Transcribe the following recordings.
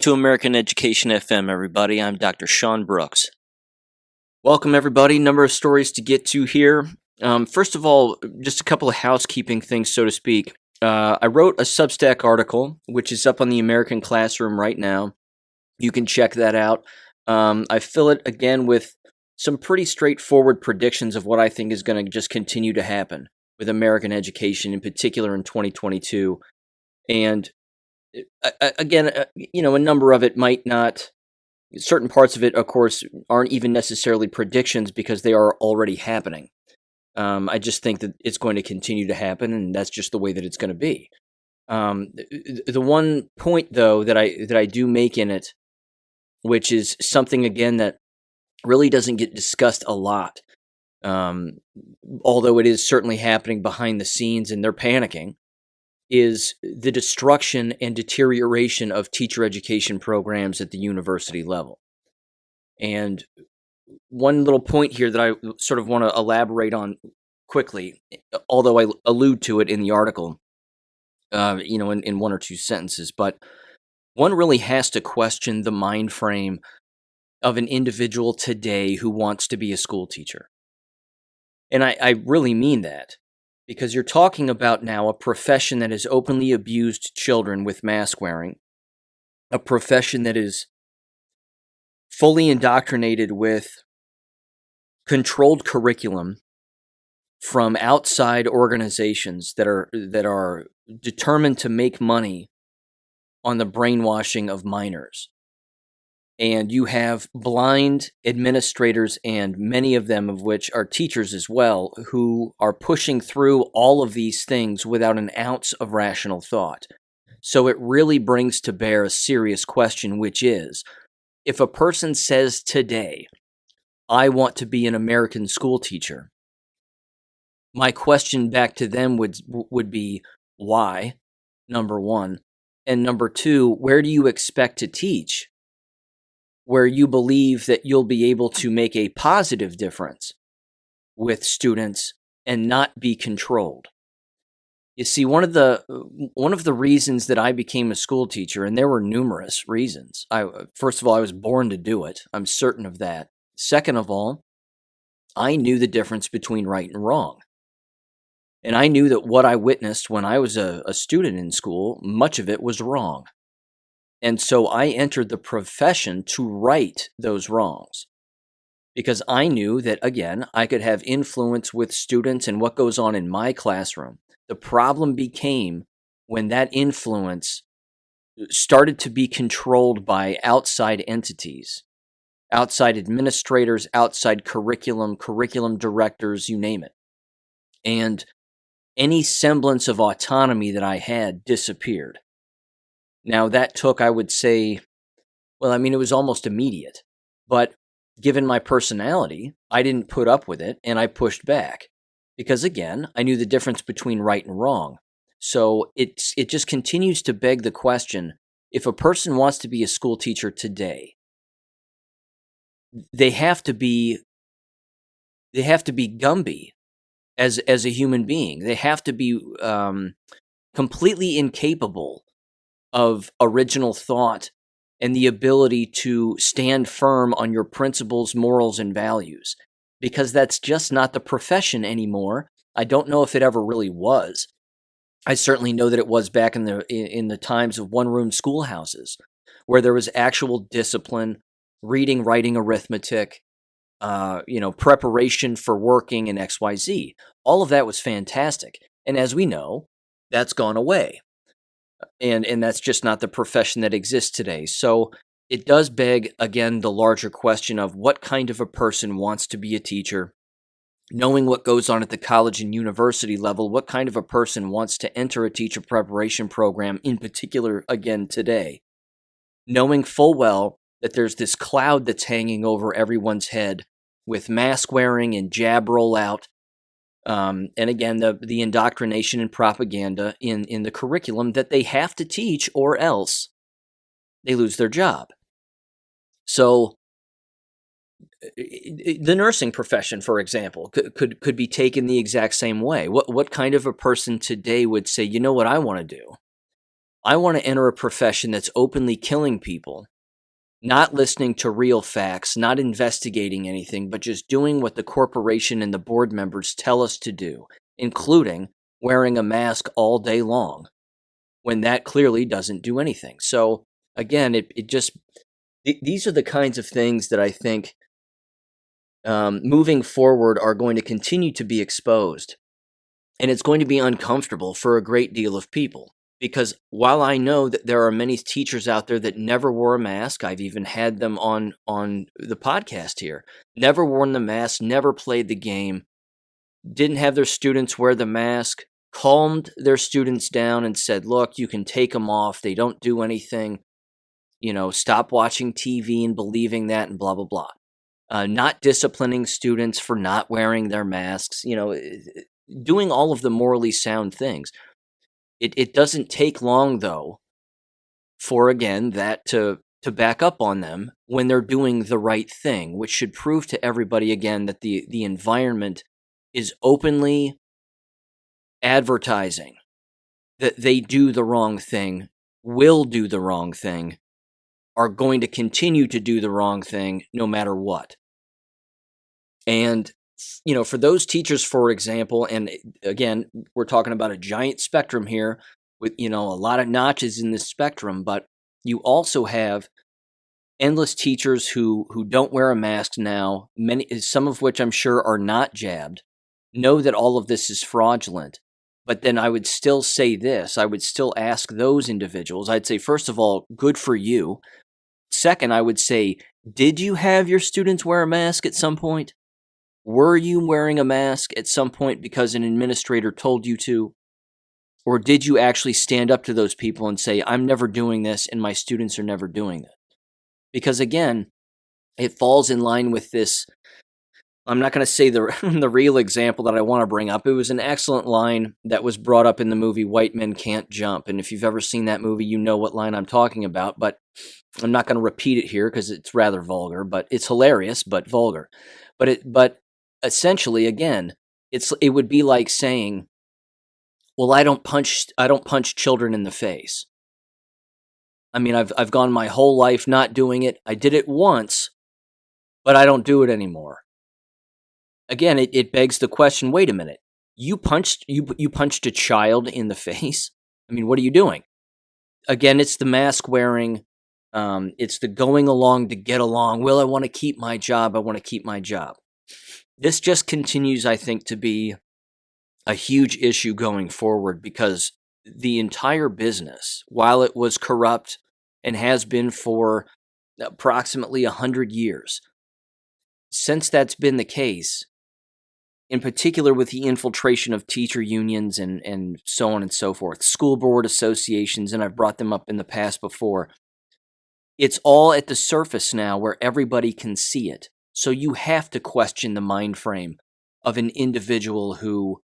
to American Education FM, everybody. I'm Dr. Sean Brooks. Welcome, everybody. Number of stories to get to here. First of all, just a couple of housekeeping things, so to speak. I wrote a Substack article, which is up on the American Classroom right now. You can check that out. I fill it again with some pretty straightforward predictions of what I think is going to just continue to happen with American education, in particular in 2022. And again, a number of it might not, certain parts of it, of course, aren't even necessarily predictions because they are already happening. I just think that it's going to continue to happen, and that's just the way that it's going to be. The one point, though, that I do make in it, which is something, again, that really doesn't get discussed a lot, although it is certainly happening behind the scenes and they're panicking, is the destruction and deterioration of teacher education programs at the university level. And one little point here that I sort of want to elaborate on quickly, although I allude to it in the article, in one or two sentences, but one really has to question the mind frame of an individual today who wants to be a school teacher. And I really mean that. Because you're talking about now a profession that has openly abused children with mask wearing, a profession that is fully indoctrinated with controlled curriculum from outside organizations that are determined to make money on the brainwashing of minors. And you have blind administrators, and many of them of which are teachers as well, who are pushing through all of these things without an ounce of rational thought. So it really brings to bear a serious question, which is, if a person says today, I want to be an American school teacher, my question back to them would be, why? Number one. And number two, where do you expect to teach where you believe that you'll be able to make a positive difference with students and not be controlled? You see, one of the reasons that I became a school teacher, and there were numerous reasons. First of all, I was born to do it. I'm certain of that. Second of all, I knew the difference between right and wrong. And I knew that what I witnessed when I was a student in school, much of it was wrong. And so I entered the profession to right those wrongs, because I knew that, again, I could have influence with students and what goes on in my classroom. The problem became when that influence started to be controlled by outside entities, outside administrators, outside curriculum directors, you name it. And any semblance of autonomy that I had disappeared. Now, that took, I would say, it was almost immediate. But given my personality, I didn't put up with it, and I pushed back. Because, again, I knew the difference between right and wrong. So it just continues to beg the question, if a person wants to be a school teacher today, they have to be Gumby as a human being. They have to be completely incapable of original thought and the ability to stand firm on your principles, morals, and values, because that's just not the profession anymore. I don't know if it ever really was. I certainly know that it was back in the times of one-room schoolhouses, where there was actual discipline, reading, writing, arithmetic, preparation for working in XYZ. All of that was fantastic. And as we know, that's gone away. And that's just not the profession that exists today. So it does beg, again, the larger question of what kind of a person wants to be a teacher, knowing what goes on at the college and university level, what kind of a person wants to enter a teacher preparation program, in particular, again, today, knowing full well that there's this cloud that's hanging over everyone's head with mask wearing and jab rollout. And again, the indoctrination and propaganda in the curriculum that they have to teach, or else they lose their job. So the nursing profession, for example, could be taken the exact same way. What kind of a person today would say, you know what I want to do? I want to enter a profession that's openly killing people, not listening to real facts, not investigating anything, but just doing what the corporation and the board members tell us to do, including wearing a mask all day long, when that clearly doesn't do anything. So again, these are the kinds of things that I think moving forward are going to continue to be exposed. And it's going to be uncomfortable for a great deal of people. Because while I know that there are many teachers out there that never wore a mask, I've even had them on the podcast here, never worn the mask, never played the game, didn't have their students wear the mask, calmed their students down and said, look, you can take them off. They don't do anything. Stop watching TV and believing that and blah, blah, blah. Not disciplining students for not wearing their masks, doing all of the morally sound things. It doesn't take long, though, for, again, that to back up on them when they're doing the right thing, which should prove to everybody, again, that the environment is openly advertising that they do the wrong thing, will do the wrong thing, are going to continue to do the wrong thing no matter what. And for those teachers, for example, and again, we're talking about a giant spectrum here with, a lot of notches in this spectrum, but you also have endless teachers who don't wear a mask now, some of which I'm sure are not jabbed, know that all of this is fraudulent. But then I would still say this, I would still ask those individuals, I'd say, first of all, good for you. Second, I would say, did you have your students wear a mask at some point? Were you wearing a mask at some point because an administrator told you to? Or did you actually stand up to those people and say, I'm never doing this and my students are never doing that? Because again, it falls in line with this. I'm not going to say the real example that I want to bring up. It was an excellent line that was brought up in the movie White Men Can't Jump. And if you've ever seen that movie, you know what line I'm talking about. But I'm not going to repeat it here because it's rather vulgar. But it's hilarious, but vulgar. But essentially, again, it would be like saying, well, I don't punch children in the face. I mean, I've gone my whole life not doing it. I did it once, but I don't do it anymore. Again, it begs the question, wait a minute. You punched a child in the face? I mean, what are you doing? Again, it's the mask wearing, it's the going along to get along. Well, I want to keep my job. This just continues, I think, to be a huge issue going forward because the entire business, while it was corrupt and has been for approximately 100 years, since that's been the case, in particular with the infiltration of teacher unions and so on and so forth, school board associations, and I've brought them up in the past before, it's all at the surface now where everybody can see it. So you have to question the mind frame of an individual who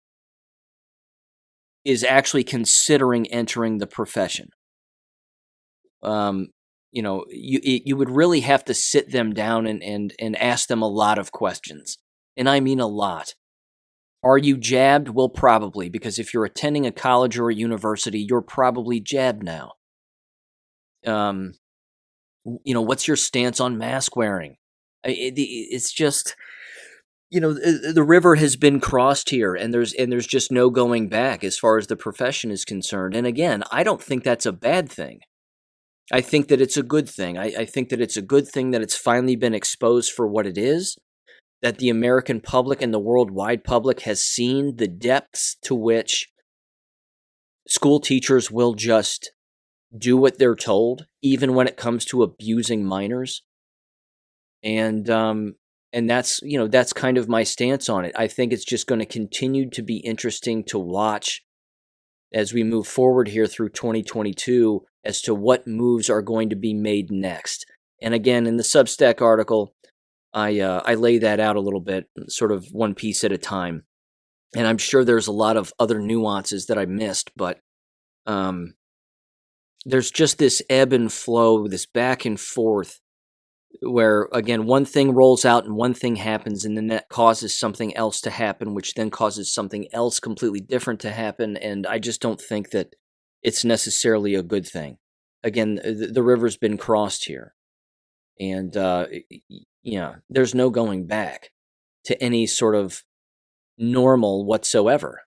is actually considering entering the profession. You would really have to sit them down and ask them a lot of questions. And I mean a lot. Are you jabbed? Well, probably, because if you're attending a college or a university, you're probably jabbed now. What's your stance on mask wearing? It's just, the river has been crossed here, and there's just no going back as far as the profession is concerned. And again, I don't think that's a bad thing. I think that it's a good thing. I think that it's a good thing that it's finally been exposed for what it is, that the American public and the worldwide public has seen the depths to which school teachers will just do what they're told, even when it comes to abusing minors. And that's kind of my stance on it. I think it's just going to continue to be interesting to watch as we move forward here through 2022 as to what moves are going to be made next. And again, in the Substack article, I lay that out a little bit, sort of one piece at a time. And I'm sure there's a lot of other nuances that I missed, but there's just this ebb and flow, this back and forth, where, again, one thing rolls out and one thing happens, and then that causes something else to happen, which then causes something else completely different to happen. And I just don't think that it's necessarily a good thing. Again, the river's been crossed here, and there's no going back to any sort of normal whatsoever.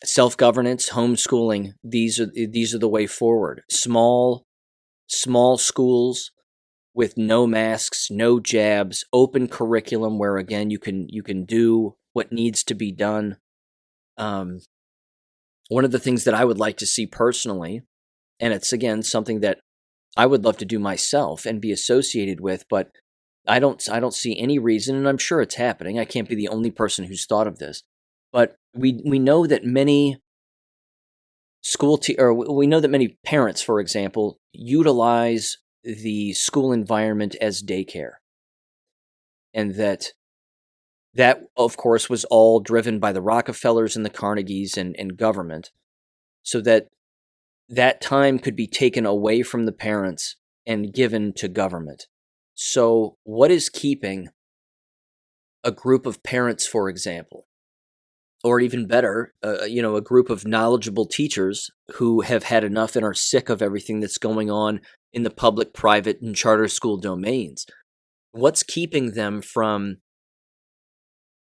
Self-governance, homeschooling, these are the way forward. Small schools with no masks, no jabs, open curriculum where again you can do what needs to be done. One of the things that I would like to see personally, and it's again something that I would love to do myself and be associated with, but I don't see any reason, and I'm sure it's happening. I can't be the only person who's thought of this, but we know that many we know that many parents, for example, utilize the school environment as daycare, and that of course was all driven by the Rockefellers and the Carnegies and government, so that time could be taken away from the parents and given to government. So what is keeping a group of parents, for example, or even better, a group of knowledgeable teachers who have had enough and are sick of everything that's going on in the public, private, and charter school domains? What's keeping them from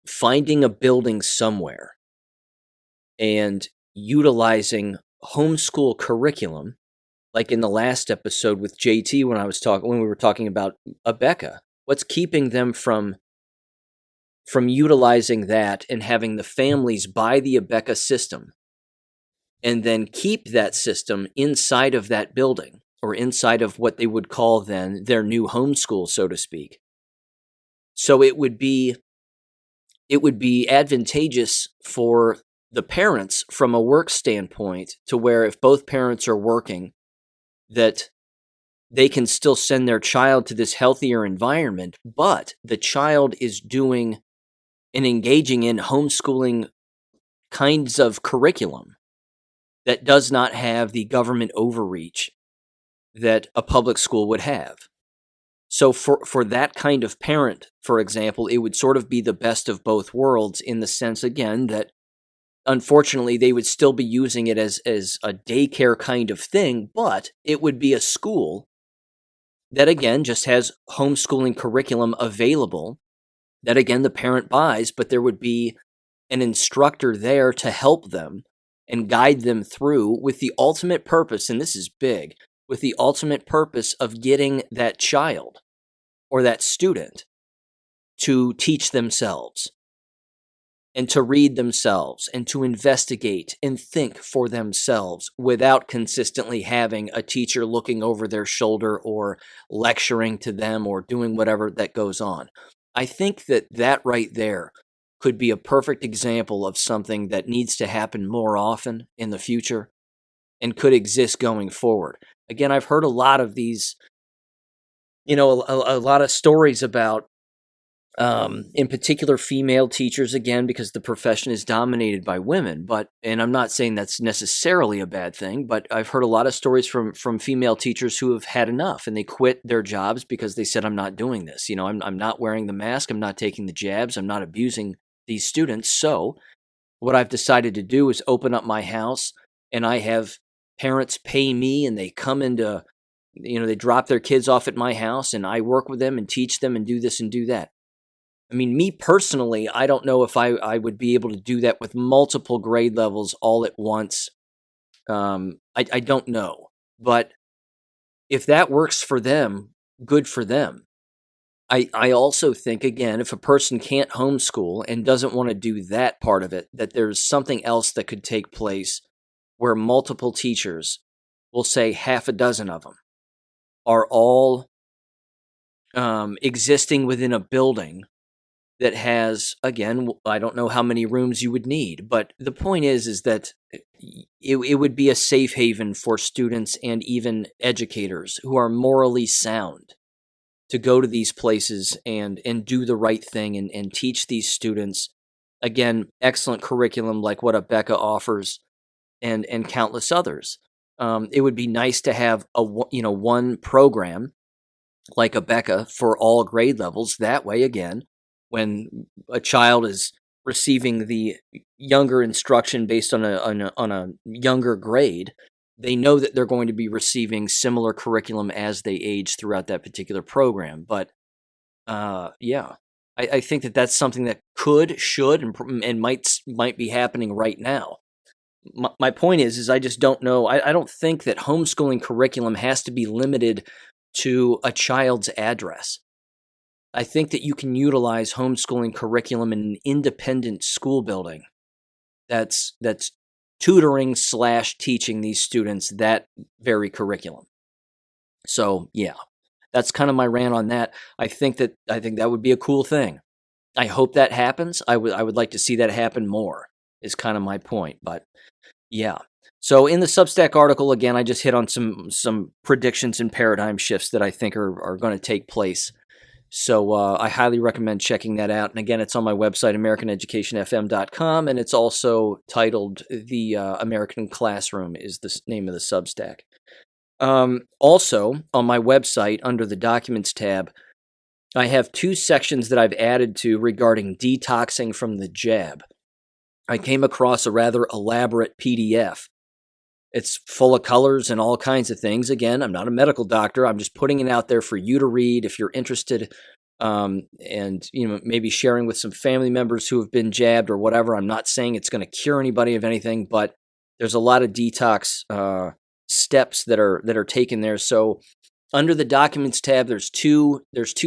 finding a building somewhere and utilizing homeschool curriculum, like in the last episode with JT when we were talking about Abeka? What's keeping them from utilizing that and having the families buy the Abeka system and then keep that system inside of that building, or inside of what they would call then their new homeschool, so to speak? So it would be advantageous for the parents from a work standpoint, to where if both parents are working, that they can still send their child to this healthier environment, but the child is doing and engaging in homeschooling kinds of curriculum that does not have the government overreach that a public school would have. So for that kind of parent, for example, it would sort of be the best of both worlds, in the sense, again, that unfortunately they would still be using it as a daycare kind of thing, but it would be a school that, again, just has homeschooling curriculum available that, again, the parent buys, but there would be an instructor there to help them and guide them through, with the ultimate purpose, and this is big, with the ultimate purpose of getting that child or that student to teach themselves and to read themselves and to investigate and think for themselves, without consistently having a teacher looking over their shoulder or lecturing to them or doing whatever that goes on. I think that right there could be a perfect example of something that needs to happen more often in the future and could exist going forward. Again, I've heard a lot of these, a lot of stories about, in particular, female teachers, again, because the profession is dominated by women. And I'm not saying that's necessarily a bad thing, but I've heard a lot of stories from female teachers who have had enough, and they quit their jobs because they said, I'm not doing this. I'm not wearing the mask. I'm not taking the jabs. I'm not abusing these students. So what I've decided to do is open up my house, and I have parents pay me, and they come into, they drop their kids off at my house, and I work with them and teach them and do this and do that. I mean, me personally, I don't know if I would be able to do that with multiple grade levels all at once. I don't know. But if that works for them, good for them. I also think, again, if a person can't homeschool and doesn't want to do that part of it, that there's something else that could take place where multiple teachers, we'll say half a dozen of them, are all existing within a building that has, again, I don't know how many rooms you would need, but the point is that it would be a safe haven for students and even educators who are morally sound to go to these places and do the right thing and teach these students, again, excellent curriculum like what Abeka offers, and countless others. It would be nice to have one program like Abeka for all grade levels. That way, again, when a child is receiving the younger instruction based on a younger grade, they know that they're going to be receiving similar curriculum as they age throughout that particular program. But yeah, I think that that's something that could, should, and might be happening right now. My point is I just don't know. I don't think that homeschooling curriculum has to be limited to a child's address. I think that you can utilize homeschooling curriculum in an independent school building that's tutoring / teaching these students that very curriculum. So yeah, that's kind of my rant on that. I think that would be a cool thing. I hope that happens. I would like to see that happen more, is kind of my point. But yeah. So in the Substack article, again, I just hit on some predictions and paradigm shifts that I think are going to take place. So I highly recommend checking that out. And again, it's on my website, AmericanEducationFM.com, and it's also titled The American Classroom is the name of the Substack. Also, on my website, under the Documents tab, I have 2 sections that I've added to regarding detoxing from the jab. I came across a rather elaborate PDF. It's full of colors and all kinds of things. Again, I'm not a medical doctor. I'm just putting it out there for you to read if you're interested, and maybe sharing with some family members who have been jabbed or whatever. I'm not saying it's going to cure anybody of anything, but there's a lot of detox steps that are taken there. So under the Documents tab, there's two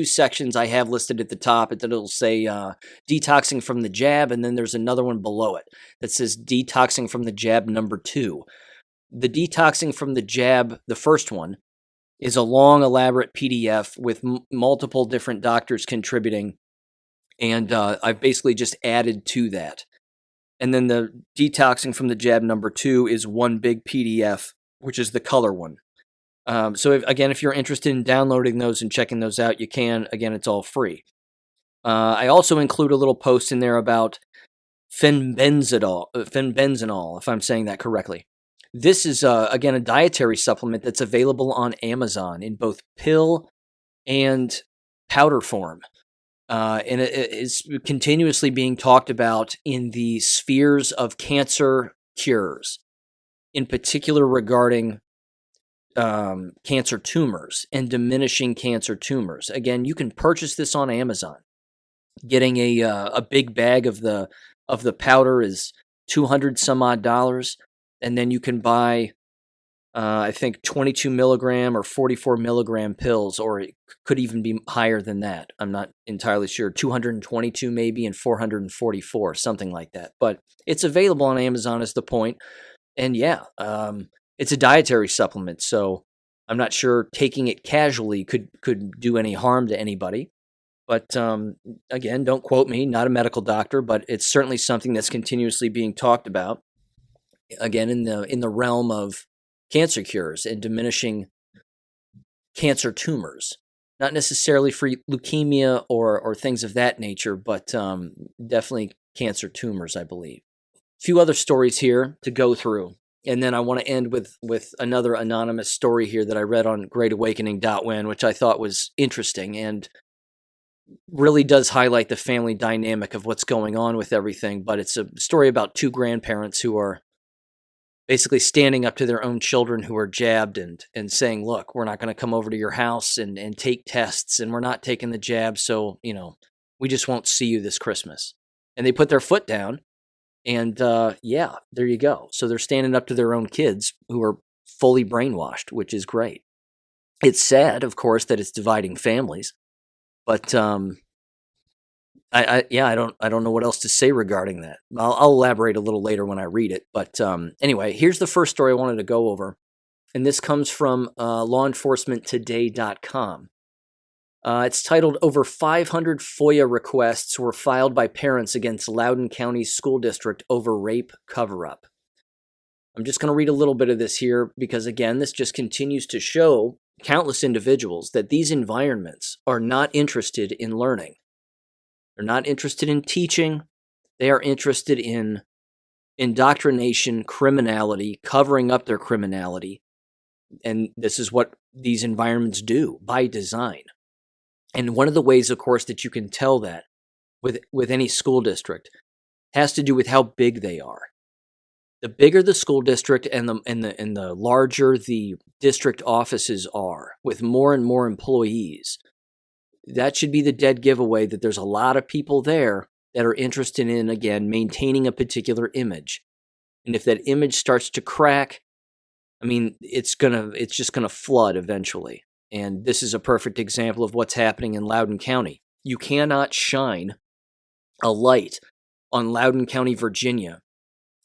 sections I have listed at the top. It'll say detoxing from the jab, and then there's another one below it that says detoxing from the jab number 2. The detoxing from the jab, the first one, is a long, elaborate PDF with multiple different doctors contributing, and I've basically just added to that. And then the detoxing from the jab number 2 is one big PDF, which is the color one. So if you're interested in downloading those and checking those out, you can. Again, it's all free. I also include a little post in there about fenbenzanol, if I'm saying that correctly. This is, again, a dietary supplement that's available on Amazon in both pill and powder form. And it is continuously being talked about in the spheres of cancer cures, in particular regarding cancer tumors and diminishing cancer tumors. Again, you can purchase this on Amazon. Getting a big bag of the powder is $200 some odd, and then you can buy I think 22 milligram or 44 milligram pills, or it could even be higher than that. I'm not entirely sure. 222 maybe and 444, something like that. But it's available on Amazon is the point. And yeah, it's a dietary supplement, so I'm not sure taking it casually could do any harm to anybody. But again, don't quote me, not a medical doctor, but it's certainly something that's continuously being talked about. Again, in the realm of cancer cures and diminishing cancer tumors, not necessarily for leukemia or things of that nature, but definitely cancer tumors, I believe. A few other stories here to go through. And then I want to end with another anonymous story here that I read on greatawakening.win, which I thought was interesting and really does highlight the family dynamic of what's going on with everything. But it's a story about 2 grandparents who are basically standing up to their own children who are jabbed and saying, look, we're not going to come over to your house and take tests, and we're not taking the jab, so, we just won't see you this Christmas. And they put their foot down, and yeah, there you go. So they're standing up to their own kids who are fully brainwashed, which is great. It's sad, of course, that it's dividing families, but I don't know what else to say regarding that. I'll elaborate a little later when I read it. But anyway, here's the first story I wanted to go over. And this comes from lawenforcementtoday.com. It's titled, Over 500 FOIA requests were filed by parents against Loudoun County School District over rape cover-up. I'm just going to read a little bit of this here because, again, this just continues to show countless individuals that these environments are not interested in learning. They're not interested in teaching. They are interested in indoctrination, criminality, covering up their criminality. And this is what these environments do by design. And one of the ways, of course, that you can tell that with any school district has to do with how big they are. The bigger the school district and the larger the district offices are, with more and more employees, that should be the dead giveaway that there's a lot of people there that are interested in, again, maintaining a particular image. And if that image starts to crack, I mean, it's just gonna flood eventually. And this is a perfect example of what's happening in Loudoun County. You cannot shine a light on Loudoun County, Virginia,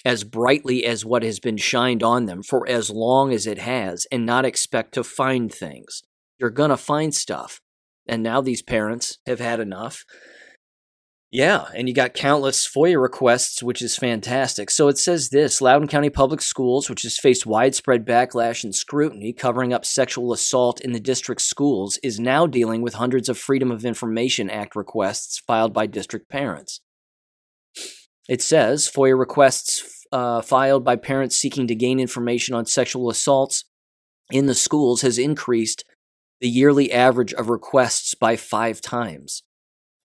as brightly as what has been shined on them for as long as it has, and not expect to find things. You're gonna find stuff. And now these parents have had enough. Yeah, and you got countless FOIA requests, which is fantastic. So it says this: Loudoun County Public Schools, which has faced widespread backlash and scrutiny covering up sexual assault in the district's schools, is now dealing with hundreds of Freedom of Information Act requests filed by district parents. It says FOIA requests filed by parents seeking to gain information on sexual assaults in the schools has increased the yearly average of requests by 5 times.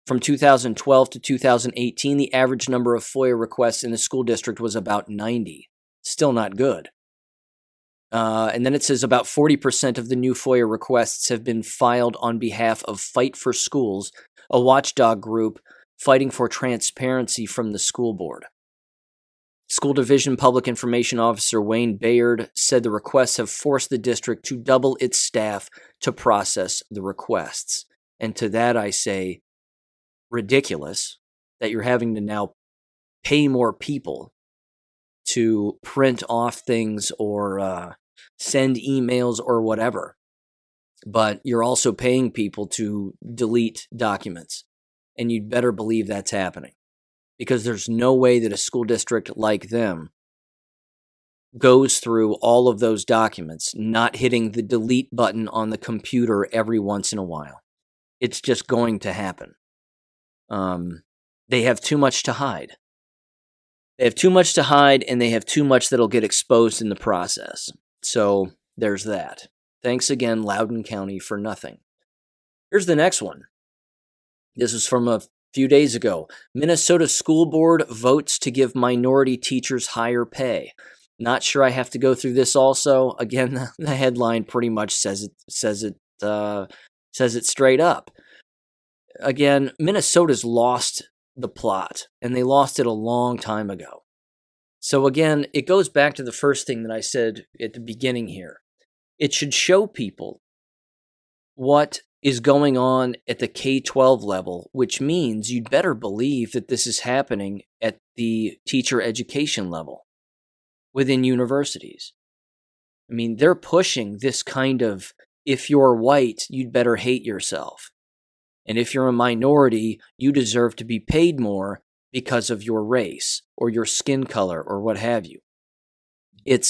From 2012 to 2018, the average number of FOIA requests in the school district was about 90. Still not good. And then it says about 40% of the new FOIA requests have been filed on behalf of Fight for Schools, a watchdog group fighting for transparency from the school board. School Division Public Information Officer Wayne Bayard said the requests have forced the district to double its staff to process the requests. And to that I say, ridiculous that you're having to now pay more people to print off things or send emails or whatever. But you're also paying people to delete documents. And you'd better believe that's happening. Because there's no way that a school district like them goes through all of those documents, not hitting the delete button on the computer every once in a while. It's just going to happen. They have too much to hide. They have too much to hide, and they have too much that'll get exposed in the process. So there's that. Thanks again, Loudoun County, for nothing. Here's the next one. This is from a few days ago. Minnesota School Board votes to give minority teachers higher pay. Not sure I have to go through this also. Again, the headline pretty much says it straight up. Again, Minnesota's lost the plot, and they lost it a long time ago. So again, it goes back to the first thing that I said at the beginning here. It should show people what is going on at the K-12 level, which means you'd better believe that this is happening at the teacher education level within universities. I mean, they're pushing this kind of, if you're white, you'd better hate yourself. And if you're a minority, you deserve to be paid more because of your race or your skin color or what have you. It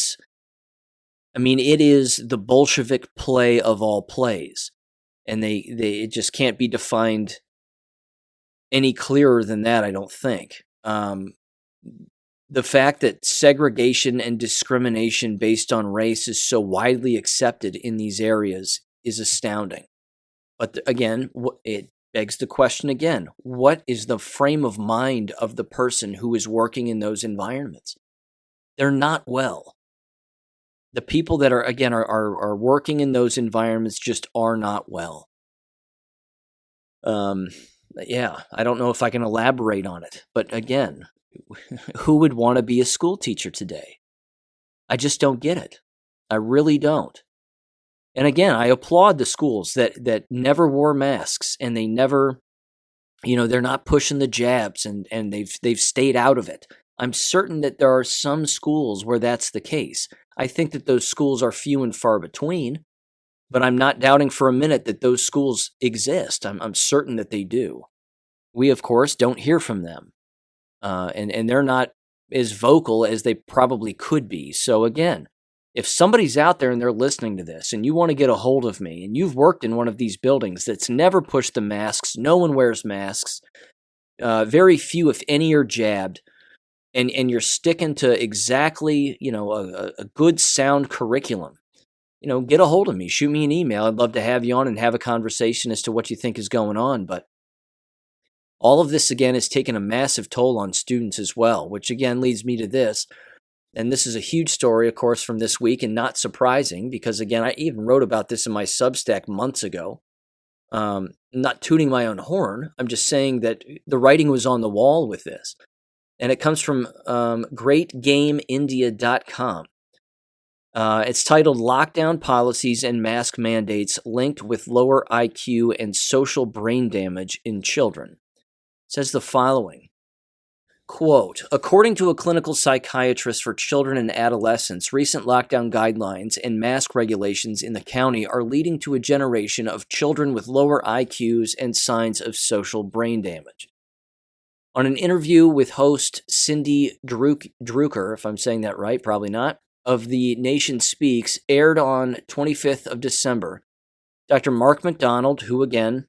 is the Bolshevik play of all plays. And it just can't be defined any clearer than that, I don't think. The fact that segregation and discrimination based on race is so widely accepted in these areas is astounding. But again, it begs the question again, what is the frame of mind of the person who is working in those environments? They're not well. The people that are working in those environments just are not well. Yeah, I don't know if I can elaborate on it. But again, who would want to be a school teacher today? I just don't get it. I really don't. And again, I applaud the schools that never wore masks and they never, they're not pushing the jabs and they've stayed out of it. I'm certain that there are some schools where that's the case. I think that those schools are few and far between, but I'm not doubting for a minute that those schools exist. I'm certain that they do. We, of course, don't hear from them. And they're not as vocal as they probably could be. So again, if somebody's out there and they're listening to this and you want to get a hold of me and you've worked in one of these buildings that's never pushed the masks, no one wears masks, very few, if any, are jabbed, and you're sticking to exactly, a good sound curriculum, get a hold of me, shoot me an email. I'd love to have you on and have a conversation as to what you think is going on. But All of this, again, has taken a massive toll on students as well, which again leads me to this. And this is a huge story, of course, from this week, and not surprising because, again, I even wrote about this in my Substack months ago. Not tooting my own horn. I'm just saying that the writing was on the wall with this. And it comes from greatgameindia.com. It's titled Lockdown Policies and Mask Mandates Linked with Lower IQ and Social Brain Damage in Children. It says the following. Quote, according to a clinical psychiatrist for children and adolescents, recent lockdown guidelines and mask regulations in the county are leading to a generation of children with lower IQs and signs of social brain damage. On an interview with host Cindy Drucker, if I'm saying that right, probably not, of The Nation Speaks, aired on 25th of December, Dr. Mark McDonald, who again,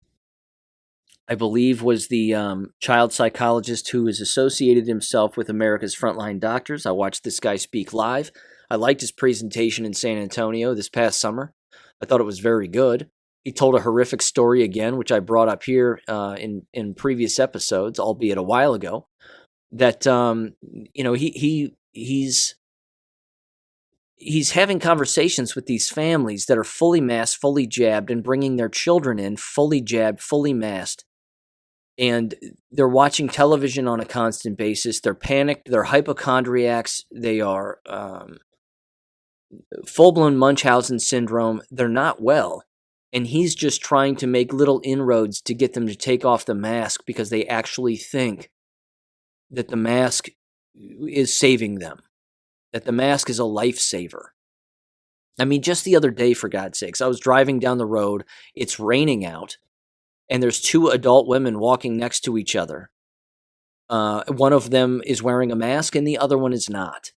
I believe was the child psychologist who has associated himself with America's Frontline Doctors. I watched this guy speak live. I liked his presentation in San Antonio this past summer. I thought it was very good. He told a horrific story again, which I brought up here in previous episodes, albeit a while ago, that he's having conversations with these families that are fully masked, fully jabbed, and bringing their children in fully jabbed, fully masked. And they're watching television on a constant basis. They're panicked. They're hypochondriacs. They are full-blown Munchausen syndrome. They're not well. And he's just trying to make little inroads to get them to take off the mask because they actually think that the mask is saving them, that the mask is a lifesaver. I mean, just the other day, for God's sakes, I was driving down the road. It's raining out. And there's two adult women walking next to each other. One of them is wearing a mask and the other one is not.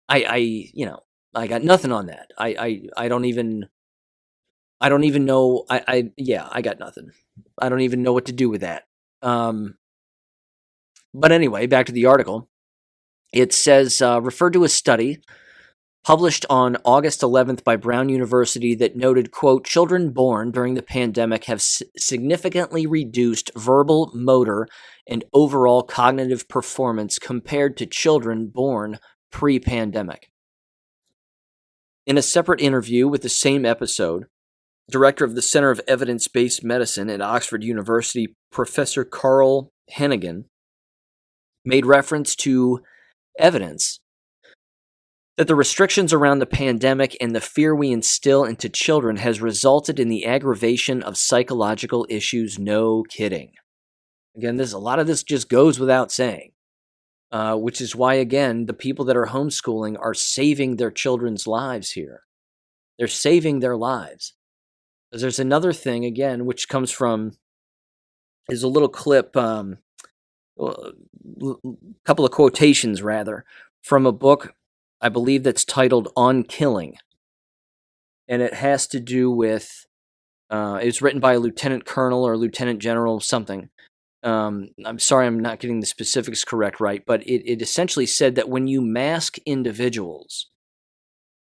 I got nothing on that. I don't even know. I got nothing. I don't even know what to do with that. But anyway, back to the article. It says, referred to a study published on August 11th by Brown University that noted, quote, children born during the pandemic have significantly reduced verbal, motor, and overall cognitive performance compared to children born pre-pandemic. In a separate interview with the same episode, director of the Center of Evidence-Based Medicine at Oxford University, Professor Carl Hennigan, made reference to evidence that the restrictions around the pandemic and the fear we instill into children has resulted in the aggravation of psychological issues. No kidding. Again, a lot of this just goes without saying, which is why, again, the people that are homeschooling are saving their children's lives here. They're saving their lives. There's another thing, again, which comes from, is a little clip, a couple of quotations, rather, from a book, I believe that's titled On Killing. And it has to do with, it's written by a lieutenant colonel or lieutenant general something. I'm sorry I'm not getting the specifics correct right, but it essentially said that when you mask individuals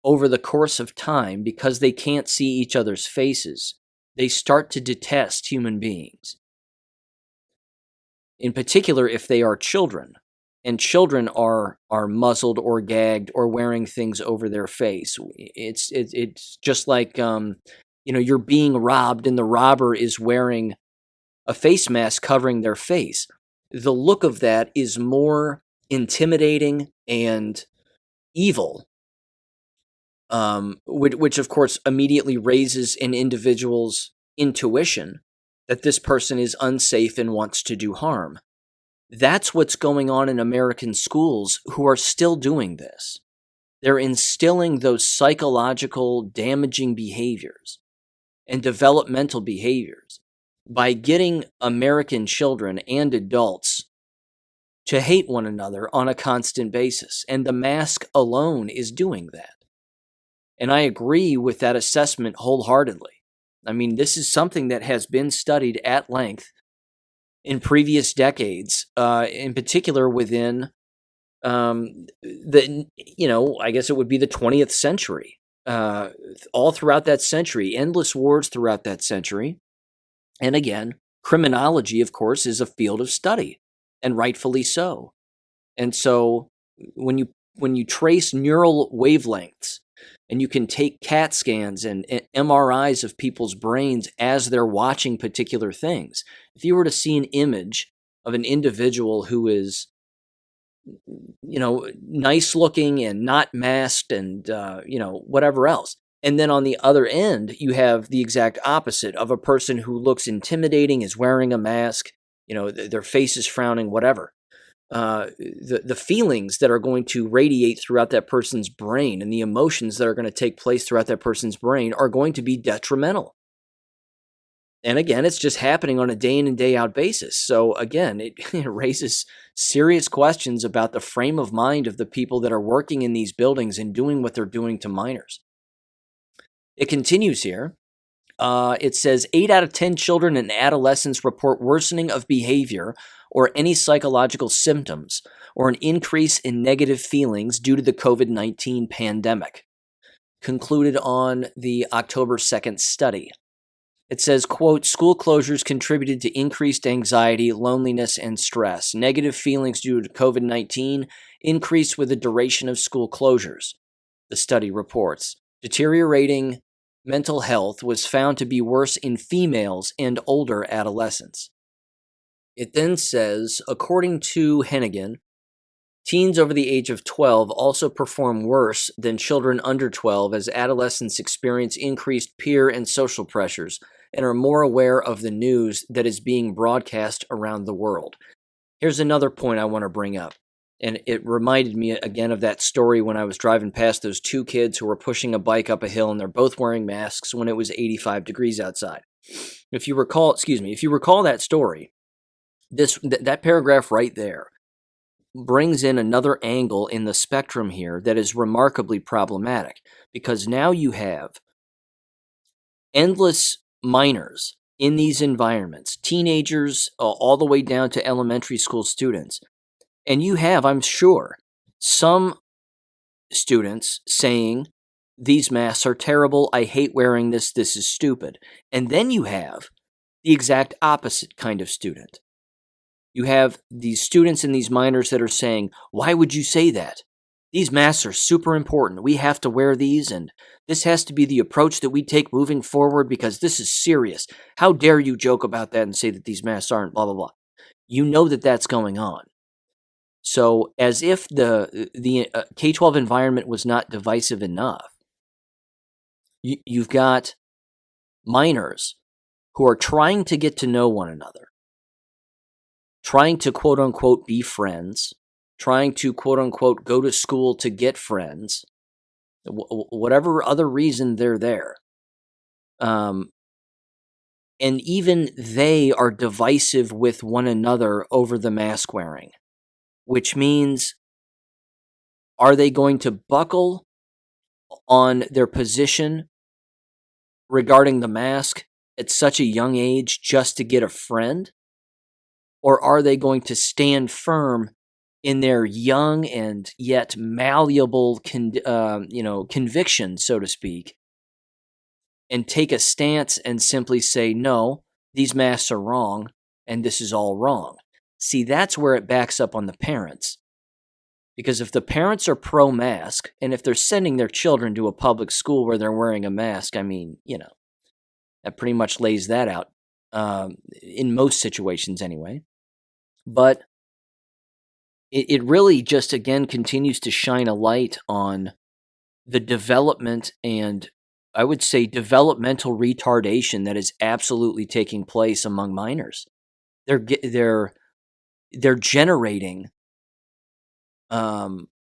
over the course of time, because they can't see each other's faces, they start to detest human beings. In particular, if they are children. And children are muzzled or gagged or wearing things over their face. It's just like you're being robbed and the robber is wearing a face mask covering their face. The look of that is more intimidating and evil, which of course immediately raises an individual's intuition that this person is unsafe and wants to do harm. That's what's going on in American schools who are still doing this. They're instilling those psychological damaging behaviors and developmental behaviors by getting American children and adults to hate one another on a constant basis. And the mask alone is doing that. And I agree with that assessment wholeheartedly. I mean, this is something that has been studied at length in previous decades, in particular within I guess it would be the 20th century. All throughout that century, endless wars throughout that century. And again, Criminology, of course, is a field of study, and rightfully so. And so when you trace neural wavelengths and you can take CAT scans and MRIs of people's brains as they're watching particular things, if you were to see an image of an individual who is, nice looking and not masked and, whatever else, and then on the other end, you have the exact opposite of a person who looks intimidating, is wearing a mask, their face is frowning, whatever. The feelings that are going to radiate throughout that person's brain and the emotions that are going to take place throughout that person's brain are going to be detrimental. And again, it's just happening on a day in and day out basis. So again, it raises serious questions about the frame of mind of the people that are working in these buildings and doing what they're doing to minors. It continues here. It says 8 out of 10 children and adolescents report worsening of behavior or any psychological symptoms or an increase in negative feelings due to the COVID-19 pandemic. Concluded on the October 2nd study. It says, quote, school closures contributed to increased anxiety, loneliness, and stress. Negative feelings due to COVID-19 increased with the duration of school closures, the study reports. Deteriorating mental health was found to be worse in females and older adolescents. It then says, according to Hennigan, teens over the age of 12 also perform worse than children under 12 as adolescents experience increased peer and social pressures and are more aware of the news that is being broadcast around the world. Here's another point I want to bring up, and it reminded me again of that story when I was driving past those two kids who were pushing a bike up a hill and they're both wearing masks when it was 85 degrees outside. If you recall that story, that paragraph right there brings in another angle in the spectrum here that is remarkably problematic, because now you have endless minors in these environments, teenagers all the way down to elementary school students. And you have, I'm sure, some students saying, these masks are terrible, I hate wearing this is stupid. And then you have the exact opposite kind of student. You have these students and these minors that are saying, why would you say that? These masks are super important. We have to wear these, and this has to be the approach that we take moving forward because this is serious. How dare you joke about that and say that these masks aren't blah, blah, blah. You know that that's going on. So as if the K-12 environment was not divisive enough, you've got minors who are trying to get to know one another, trying to quote-unquote be friends, trying to quote-unquote go to school to get friends, whatever other reason they're there. And even they are divisive with one another over the mask wearing, which means, are they going to buckle on their position regarding the mask at such a young age just to get a friend? Or are they going to stand firm in their young and yet malleable conviction, so to speak, and take a stance and simply say, no, these masks are wrong, and this is all wrong? See, that's where it backs up on the parents. Because if the parents are pro-mask, and if they're sending their children to a public school where they're wearing a mask, I mean, that pretty much lays that out, in most situations anyway. But it really just, again, continues to shine a light on the development and, I would say, developmental retardation that is absolutely taking place among minors. They're generating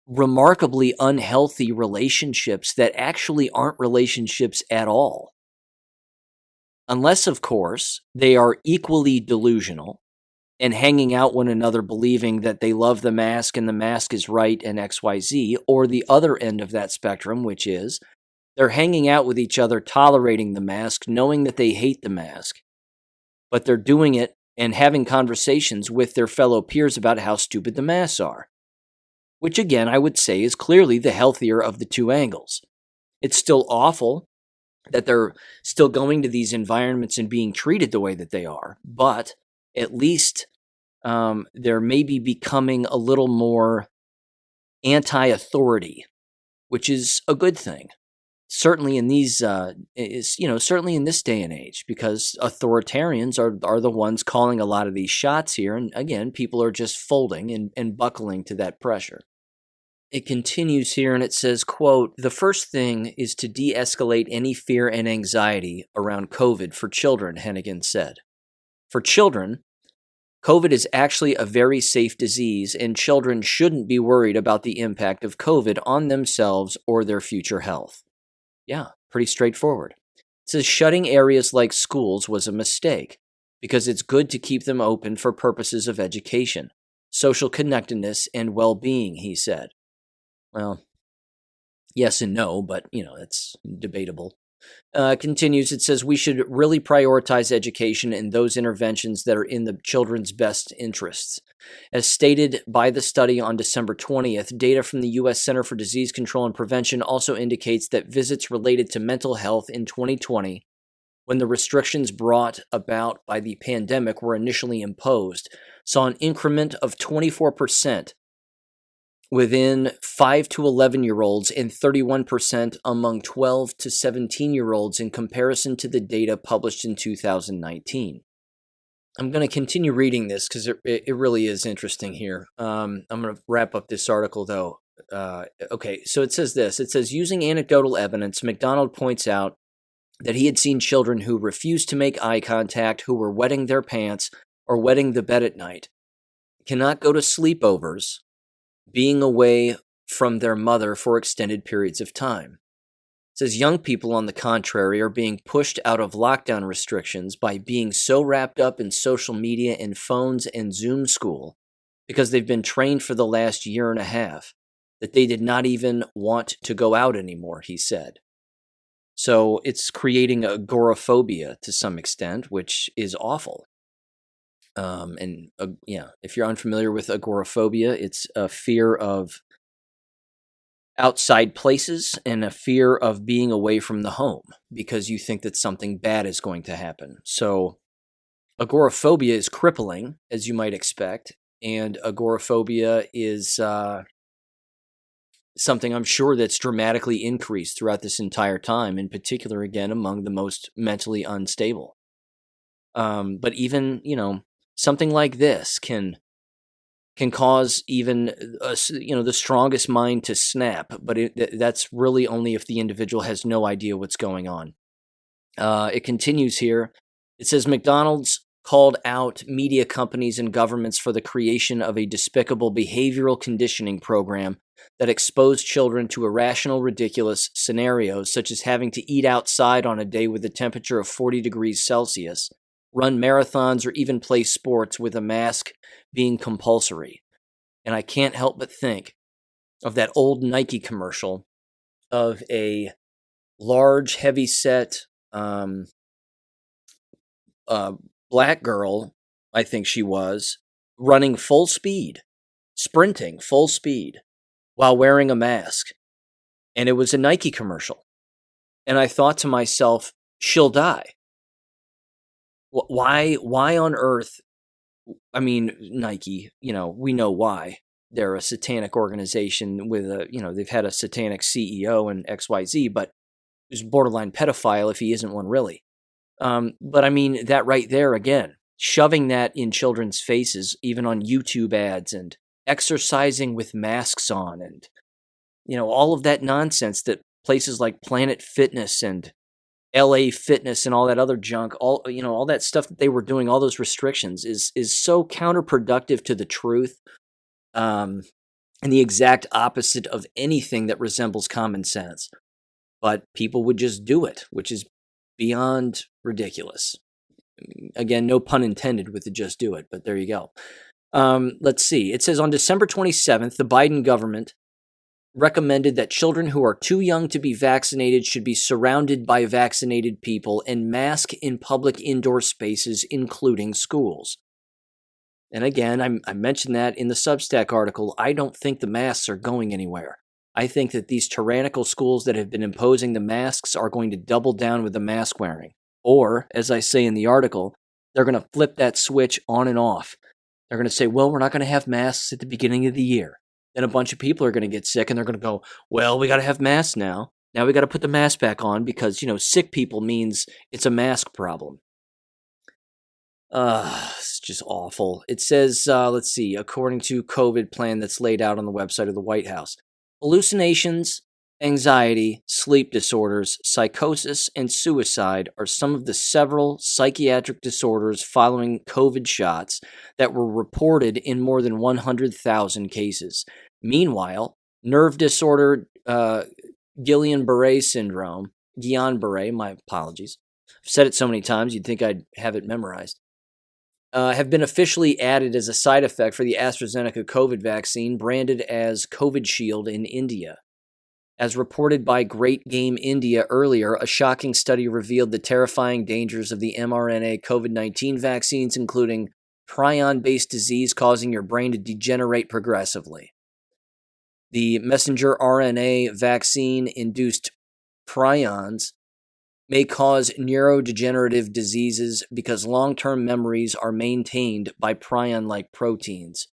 remarkably unhealthy relationships that actually aren't relationships at all. Unless, of course, they are equally delusional and hanging out one another believing that they love the mask and the mask is right and XYZ, or the other end of that spectrum, which is they're hanging out with each other, tolerating the mask, knowing that they hate the mask, but they're doing it and having conversations with their fellow peers about how stupid the masks are, which again I would say is clearly the healthier of the two angles. It's still awful that they're still going to these environments and being treated the way that they are, but at least they're maybe becoming a little more anti-authority, which is a good thing. Certainly in these, certainly in this day and age, because authoritarians are the ones calling a lot of these shots here, and again, people are just folding and buckling to that pressure. It continues here and it says, quote, "The first thing is to de-escalate any fear and anxiety around COVID for children," Hennigan said. For children, COVID is actually a very safe disease, and children shouldn't be worried about the impact of COVID on themselves or their future health. Yeah, pretty straightforward. It says shutting areas like schools was a mistake because it's good to keep them open for purposes of education, social connectedness, and well-being, he said. Well, yes and no, but, that's debatable. Continues, it says we should really prioritize education and those interventions that are in the children's best interests. As stated by the study on December 20th, data from the U.S. Center for Disease Control and Prevention also indicates that visits related to mental health in 2020, when the restrictions brought about by the pandemic were initially imposed, saw an increment of 24% within 5 to 11-year-olds and 31% among 12 to 17-year-olds in comparison to the data published in 2019. I'm going to continue reading this because it really is interesting here. I'm going to wrap up this article, though. Okay, so it says this. It says, using anecdotal evidence, McDonald points out that he had seen children who refused to make eye contact, who were wetting their pants or wetting the bed at night, cannot go to sleepovers, being away from their mother for extended periods of time. It says young people, on the contrary, are being pushed out of lockdown restrictions by being so wrapped up in social media and phones and Zoom school because they've been trained for the last year and a half that they did not even want to go out anymore, he said. So it's creating agoraphobia to some extent, which is awful. If you're unfamiliar with agoraphobia, it's a fear of outside places and a fear of being away from the home because you think that something bad is going to happen. So agoraphobia is crippling, as you might expect, and agoraphobia is something I'm sure that's dramatically increased throughout this entire time, in particular, again, among the most mentally unstable. But even, something like this can cause even the strongest mind to snap, but that's really only if the individual has no idea what's going on. It continues here. It says McDonald's called out media companies and governments for the creation of a despicable behavioral conditioning program that exposed children to irrational, ridiculous scenarios, such as having to eat outside on a day with a temperature of 40 degrees Celsius, run marathons, or even play sports with a mask being compulsory. And I can't help but think of that old Nike commercial of a large, heavy-set black girl, I think she was, running full speed, sprinting full speed, while wearing a mask. And it was a Nike commercial. And I thought to myself, she'll die. Why on earth? I mean, Nike, we know why. They're a satanic organization with they've had a satanic CEO and XYZ, but who's borderline pedophile if he isn't one really. But I mean, that right there again, shoving that in children's faces, even on YouTube ads, and exercising with masks on, and, all of that nonsense that places like Planet Fitness and LA Fitness and all that other junk, all that stuff that they were doing, all those restrictions is so counterproductive to the truth, and the exact opposite of anything that resembles common sense. But people would just do it, which is beyond ridiculous. Again, no pun intended with the just do it, but there you go. Let's see. It says on December 27th, the Biden government recommended that children who are too young to be vaccinated should be surrounded by vaccinated people and mask in public indoor spaces, including schools. And again, I mentioned that in the Substack article. I don't think the masks are going anywhere. I think that these tyrannical schools that have been imposing the masks are going to double down with the mask wearing. Or, as I say in the article, they're going to flip that switch on and off. They're going to say, well, we're not going to have masks at the beginning of the year. Then a bunch of people are going to get sick and they're going to go, well, we got to have masks now. Now we got to put the mask back on because, sick people means it's a mask problem. It's just awful. It says, let's see, according to COVID plan that's laid out on the website of the White House, hallucinations, anxiety, sleep disorders, psychosis, and suicide are some of the several psychiatric disorders following COVID shots that were reported in more than 100,000 cases. Meanwhile, nerve disorder, Guillain-Barré syndrome, Guillain-Barré, my apologies. I've said it so many times, you'd think I'd have it memorized. Have been officially added as a side effect for the AstraZeneca COVID vaccine branded as COVID Shield in India. As reported by Great Game India earlier, a shocking study revealed the terrifying dangers of the mRNA COVID-19 vaccines, including prion-based disease causing your brain to degenerate progressively. The messenger RNA vaccine-induced prions may cause neurodegenerative diseases because long-term memories are maintained by prion-like proteins.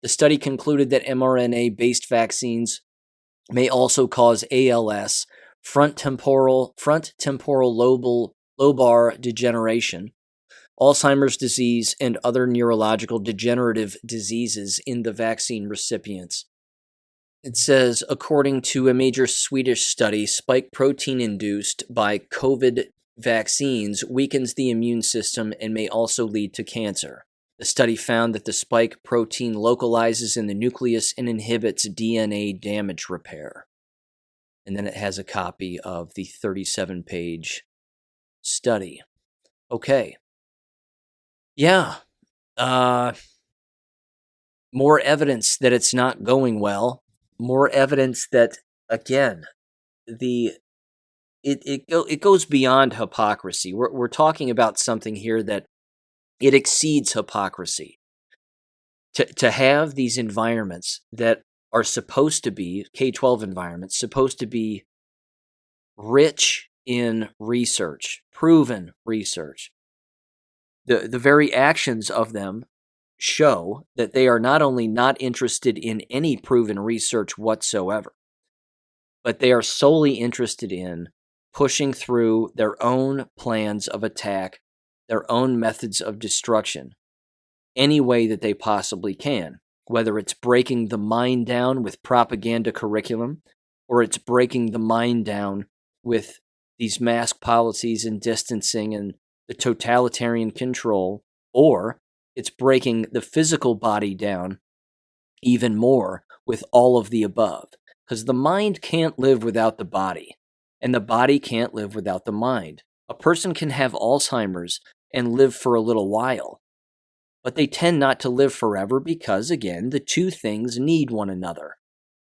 The study concluded that mRNA-based vaccines may also cause ALS, front temporal lobar degeneration, Alzheimer's disease, and other neurological degenerative diseases in the vaccine recipients. It says, according to a major Swedish study, spike protein induced by COVID vaccines weakens the immune system and may also lead to cancer. The study found that the spike protein localizes in the nucleus and inhibits DNA damage repair. And then it has a copy of the 37-page study. Okay. Yeah. More evidence that it's not going well. More evidence that, again, it goes beyond hypocrisy. We're talking about something here that it exceeds hypocrisy. To have these environments that are supposed to be, K-12 environments, supposed to be rich in research, proven research. The very actions of them show that they are not only not interested in any proven research whatsoever, but they are solely interested in pushing through their own plans of attack, their own methods of destruction, any way that they possibly can, whether it's breaking the mind down with propaganda curriculum, or it's breaking the mind down with these mask policies and distancing and the totalitarian control, or it's breaking the physical body down even more with all of the above. Because the mind can't live without the body, and the body can't live without the mind. A person can have Alzheimer's and live for a little while, but they tend not to live forever because, again, the two things need one another.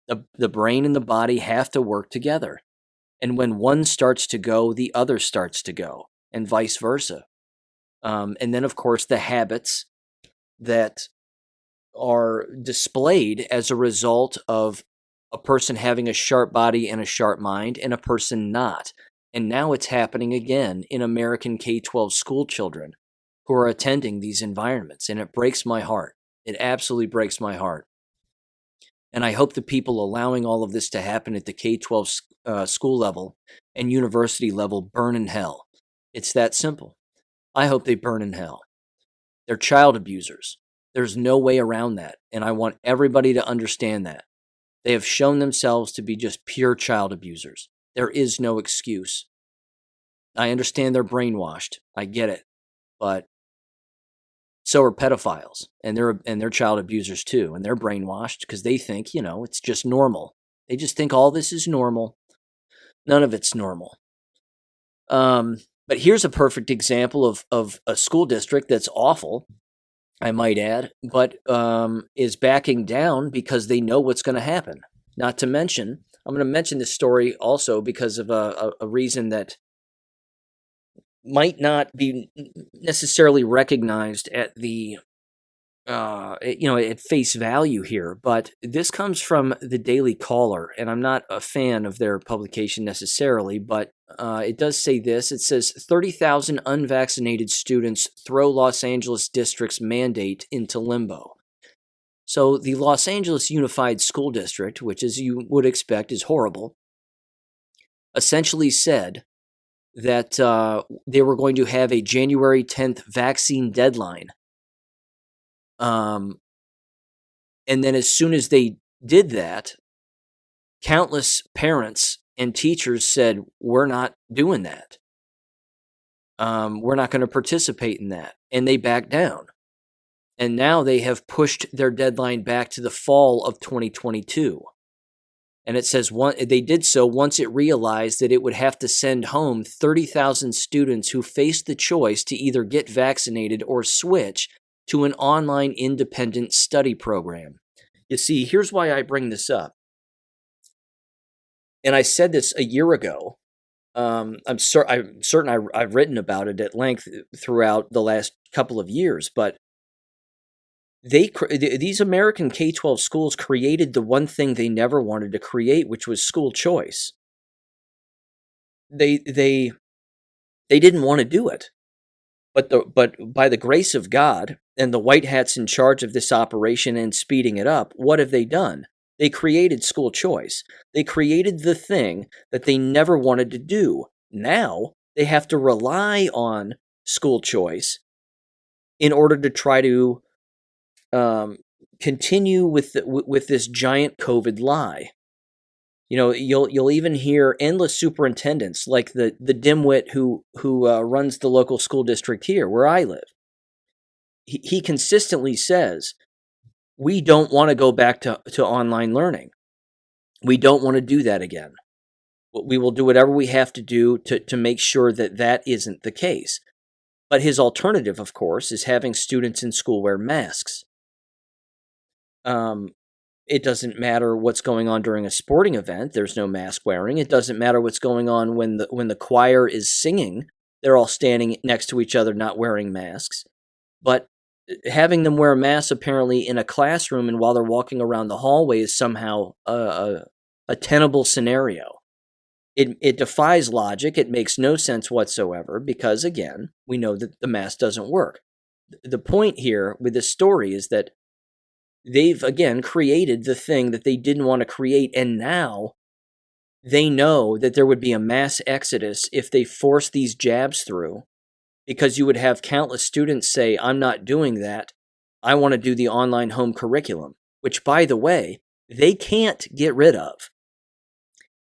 The brain and the body have to work together. And when one starts to go, the other starts to go, and vice versa. And then, of course, the habits that are displayed as a result of a person having a sharp body and a sharp mind and a person not. And now it's happening again in American K-12 school children who are attending these environments. And it breaks my heart. It absolutely breaks my heart. And I hope the people allowing all of this to happen at the K-12 school level and university level burn in hell. It's that simple. I hope they burn in hell. They're child abusers. There's no way around that. And I want everybody to understand that. They have shown themselves to be just pure child abusers. There is no excuse. I understand they're brainwashed. I get it. But so are pedophiles. And they're child abusers too. And they're brainwashed because they think, it's just normal. They just think all this is normal. None of it's normal. But here's a perfect example of a school district that's awful, I might add, but is backing down because they know what's going to happen. Not to mention, I'm going to mention this story also because of a reason that might not be necessarily recognized at the at face value here, but this comes from the Daily Caller, and I'm not a fan of their publication necessarily, but it does say this. It says 30,000 unvaccinated students throw Los Angeles district's mandate into limbo. So the Los Angeles Unified School District, which as you would expect is horrible, essentially said that they were going to have a January 10th vaccine deadline. And then as soon as they did that, countless parents and teachers said, we're not doing that. We're not going to participate in that. And they backed down. And now they have pushed their deadline back to the fall of 2022. And it says they did so once it realized that it would have to send home 30,000 students who faced the choice to either get vaccinated or switch to an online independent study program. You see, here's why I bring this up. And I said this a year ago. I'm certain I've written about it at length throughout the last couple of years, but these American K-12 schools created the one thing they never wanted to create, which was school choice. They didn't want to do it, but by the grace of God and the white hats in charge of this operation and speeding it up, what have they done? They created school choice. They created the thing that they never wanted to do. Now they have to rely on school choice in order to try to continue with this giant COVID lie. You'll even hear endless superintendents like the dimwit who runs the local school district here where I live. He consistently says, we don't want to go back to online learning. We don't want to do that again. We will do whatever we have to do to make sure that isn't the case. But his alternative, of course, is having students in school wear masks. It doesn't matter what's going on during a sporting event. There's no mask wearing. It doesn't matter what's going on when the choir is singing. They're all standing next to each other, not wearing masks. But having them wear masks apparently in a classroom and while they're walking around the hallway is somehow a tenable scenario. It defies logic. It makes no sense whatsoever because, again, we know that the mask doesn't work. The point here with this story is that they've, again, created the thing that they didn't want to create, and now they know that there would be a mass exodus if they force these jabs through, because you would have countless students say, I'm not doing that. I want to do the online home curriculum, which, by the way, they can't get rid of.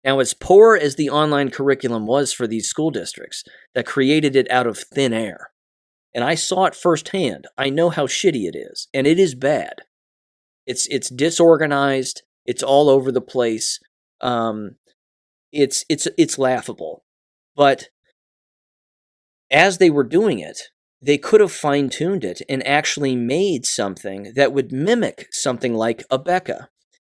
Now, as poor as the online curriculum was for these school districts that created it out of thin air, and I saw it firsthand, I know how shitty it is, and it is bad. It's disorganized. It's all over the place. It's laughable. But as they were doing it, they could have fine-tuned it and actually made something that would mimic something like Abeka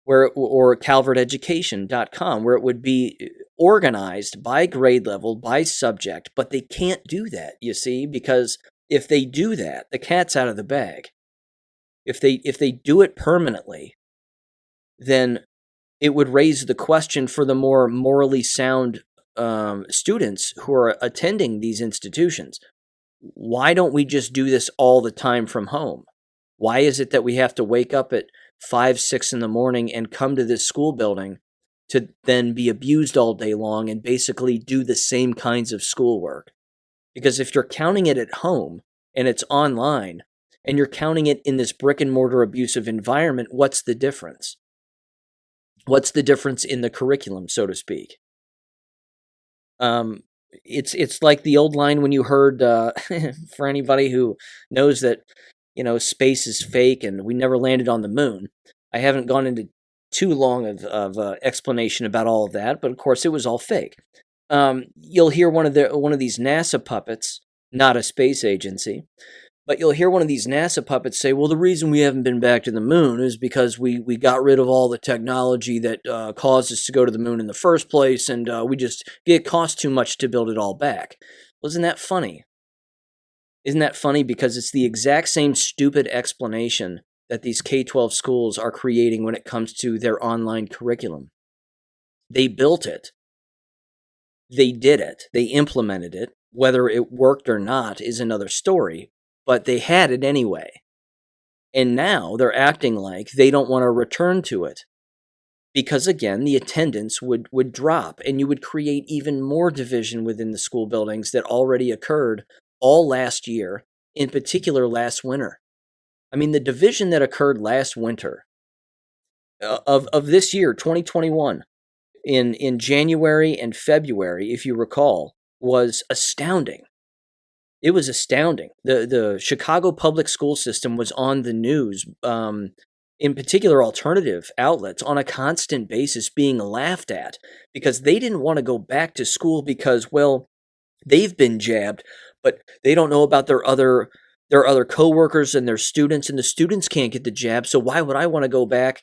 or calverteducation.com, where it would be organized by grade level, by subject, but they can't do that, you see, because if they do that, the cat's out of the bag. If they do it permanently, then it would raise the question for the more morally sound students who are attending these institutions. Why don't we just do this all the time from home? Why is it that we have to wake up at 5, 6 in the morning and come to this school building to then be abused all day long and basically do the same kinds of schoolwork? Because if you're counting it at home and it's online, and you're counting it in this brick and mortar abusive environment, what's the difference? What's the difference in the curriculum, so to speak? It's like the old line when you heard, for anybody who knows that, space is fake and we never landed on the moon. I haven't gone into too long of explanation about all of that, but of course it was all fake. You'll hear one of these NASA puppets, not a space agency, but you'll hear one of these NASA puppets say, well, the reason we haven't been back to the moon is because we got rid of all the technology that caused us to go to the moon in the first place, and it cost too much to build it all back. Wasn't that funny? Isn't that funny? Because it's the exact same stupid explanation that these K-12 schools are creating when it comes to their online curriculum. They built it. They did it. They implemented it. Whether it worked or not is another story, but they had it anyway. And now they're acting like they don't want to return to it. Because again, the attendance would drop, and you would create even more division within the school buildings that already occurred all last year, in particular last winter. I mean, the division that occurred last winter of this year, 2021, in January and February, if you recall, was astounding. It was astounding. The Chicago public school system was on the news, in particular alternative outlets, on a constant basis being laughed at because they didn't want to go back to school because, well, they've been jabbed, but they don't know about their other coworkers and their students, and the students can't get the jab, so why would I want to go back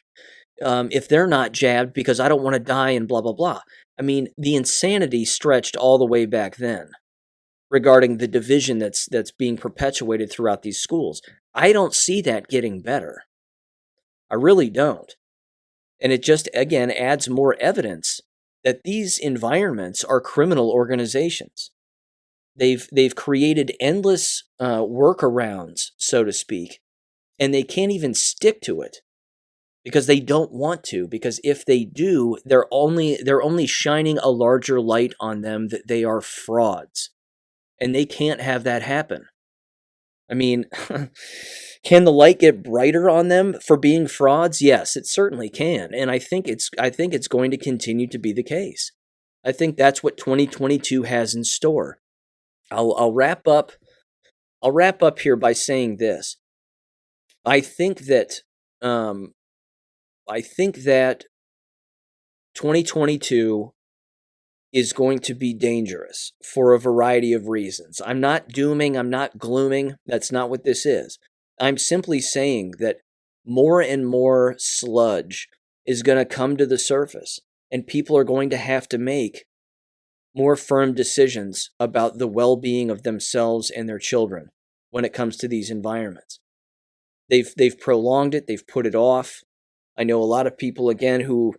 if they're not jabbed because I don't want to die and blah, blah, blah. I mean, the insanity stretched all the way back then regarding the division that's being perpetuated throughout these schools. I don't see that getting better. I really don't. And it just, again, adds more evidence that these environments are criminal organizations. They've created endless workarounds, so to speak, and they can't even stick to it because they don't want to. Because if they do, they're only shining a larger light on them that they are frauds. And they can't have that happen. I mean, can the light get brighter on them for being frauds? Yes, it certainly can. And I think it's going to continue to be the case. I think that's what 2022 has in store. I'll wrap up here by saying this. I think that 2022 is going to be dangerous for a variety of reasons. I'm not dooming, I'm not glooming. That's not what this is. I'm simply saying that more and more sludge is going to come to the surface, and people are going to have to make more firm decisions about the well-being of themselves and their children when it comes to these environments. They've prolonged it, they've put it off. I know a lot of people, again, who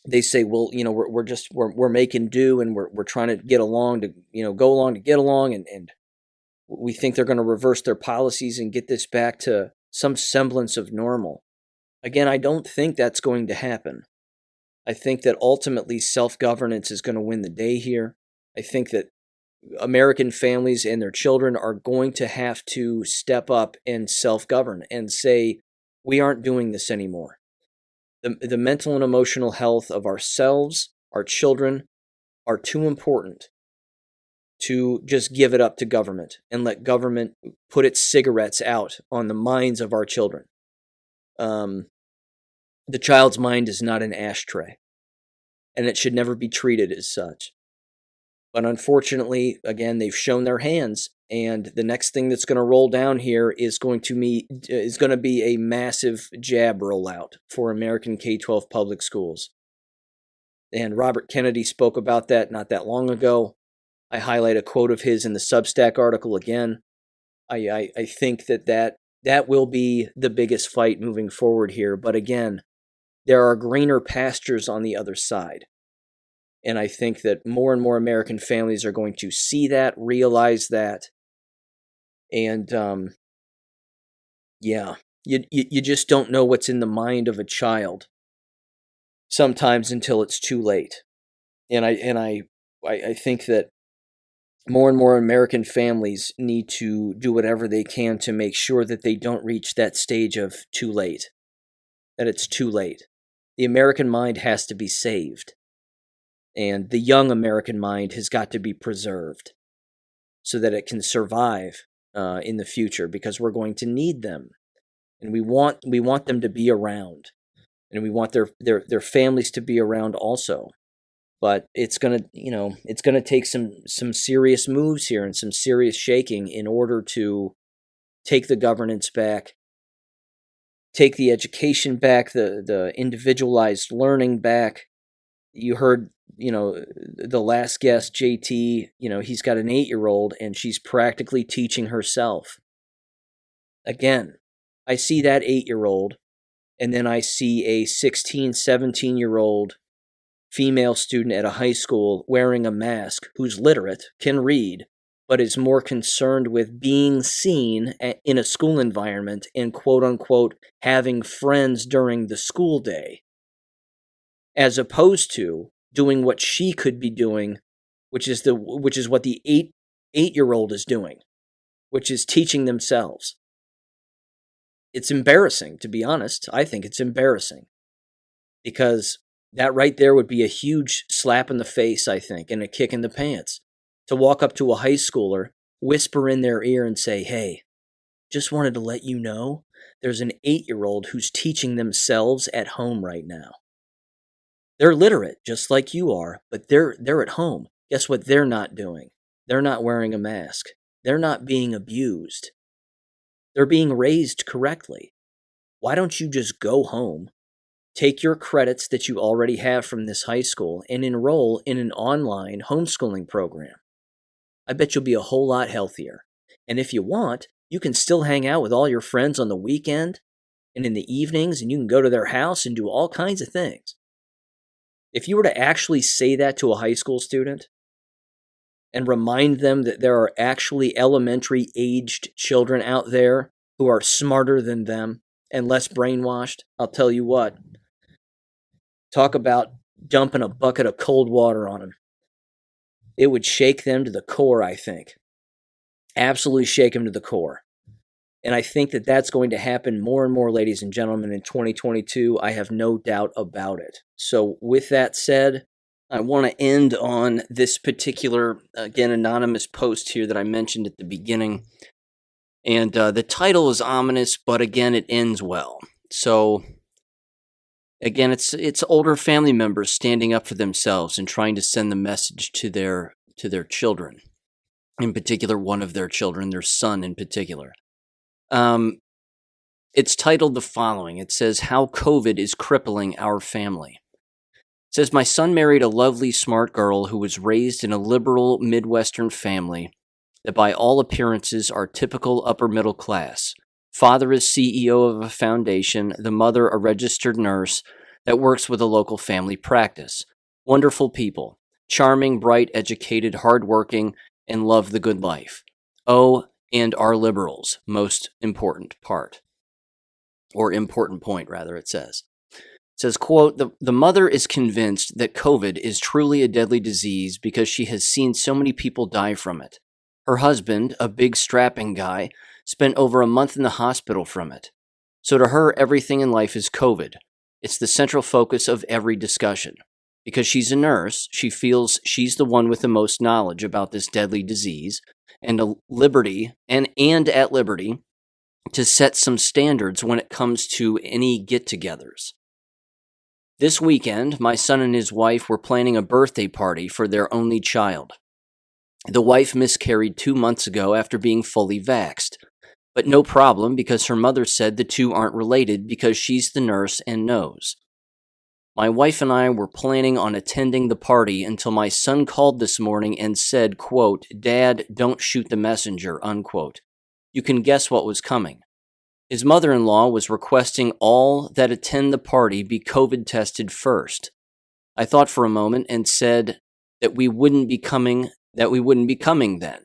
they say, well, we're making do, and we're trying to get along to, go along to get along, and we think they're going to reverse their policies and get this back to some semblance of normal. Again, I don't think that's going to happen. I think that ultimately self-governance is going to win the day here. I think that American families and their children are going to have to step up and self-govern and say, we aren't doing this anymore. The mental and emotional health of ourselves, our children, are too important to just give it up to government and let government put its cigarettes out on the minds of our children. The child's mind is not an ashtray, and it should never be treated as such. But unfortunately, again, they've shown their hands, and the next thing that's going to roll down here is going to be a massive jab rollout for American K-12 public schools. And Robert Kennedy spoke about that not that long ago. I highlight a quote of his in the Substack article again. I think that will be the biggest fight moving forward here. But again, there are greener pastures on the other side. And I think that more and more American families are going to see that, realize that. And, you just don't know what's in the mind of a child sometimes until it's too late. And I think that more and more American families need to do whatever they can to make sure that they don't reach that stage of too late, that it's too late. The American mind has to be saved. And the young American mind has got to be preserved so that it can survive in the future, because we're going to need them, and we want them to be around, and we want their families to be around also. But it's gonna take some serious moves here and some serious shaking in order to take the governance back, take the education back, the individualized learning back. you heard, the last guest, JT, he's got an 8-year-old and she's practically teaching herself. Again, I see that 8-year-old, and then I see a 16, 17-year-old female student at a high school wearing a mask who's literate, can read, but is more concerned with being seen in a school environment and quote unquote having friends during the school day, as opposed to doing what she could be doing, which is what the 8-year-old is doing, which is teaching themselves. It's embarrassing, to be honest. I think it's embarrassing, because that right there would be a huge slap in the face, I think, and a kick in the pants. To walk up to a high schooler, whisper in their ear and say, hey, just wanted to let you know there's an 8-year-old who's teaching themselves at home right now. They're literate, just like you are, but they're at home. Guess what they're not doing? They're not wearing a mask. They're not being abused. They're being raised correctly. Why don't you just go home, take your credits that you already have from this high school, and enroll in an online homeschooling program? I bet you'll be a whole lot healthier. And if you want, you can still hang out with all your friends on the weekend and in the evenings, and you can go to their house and do all kinds of things. If you were to actually say that to a high school student and remind them that there are actually elementary aged children out there who are smarter than them and less brainwashed, I'll tell you what, talk about dumping a bucket of cold water on them. It would shake them to the core, I think. Absolutely shake them to the core. And I think that that's going to happen more and more, ladies and gentlemen, in 2022. I have no doubt about it. So with that said, I want to end on this particular, again, anonymous post here that I mentioned at the beginning. And the title is ominous, but again, it ends well. So again, it's older family members standing up for themselves and trying to send the message to their children. In particular, one of their children, their son in particular. It's titled the following. It says, How COVID is Crippling Our Family. It says, my son married a lovely, smart girl who was raised in a liberal Midwestern family that by all appearances are typical upper middle class. Father is CEO of a foundation, the mother a registered nurse that works with a local family practice. Wonderful people. Charming, bright, educated, hardworking, and love the good life. Oh, and are liberals. Most important part. Or important point, rather, it says. It says, quote, the mother is convinced that COVID is truly a deadly disease because she has seen so many people die from it. Her husband, a big strapping guy, spent over a month in the hospital from it. So to her, everything in life is COVID. It's the central focus of every discussion. Because she's a nurse, she feels she's the one with the most knowledge about this deadly disease and at liberty to set some standards when it comes to any get-togethers. This weekend, my son and his wife were planning a birthday party for their only child. The wife miscarried 2 months ago after being fully vaxxed, but no problem because her mother said the two aren't related because she's the nurse and knows. My wife and I were planning on attending the party until my son called this morning and said, quote, Dad, don't shoot the messenger, unquote. You can guess what was coming. His mother-in-law was requesting all that attend the party be COVID tested first. I thought for a moment and said that we wouldn't be coming then.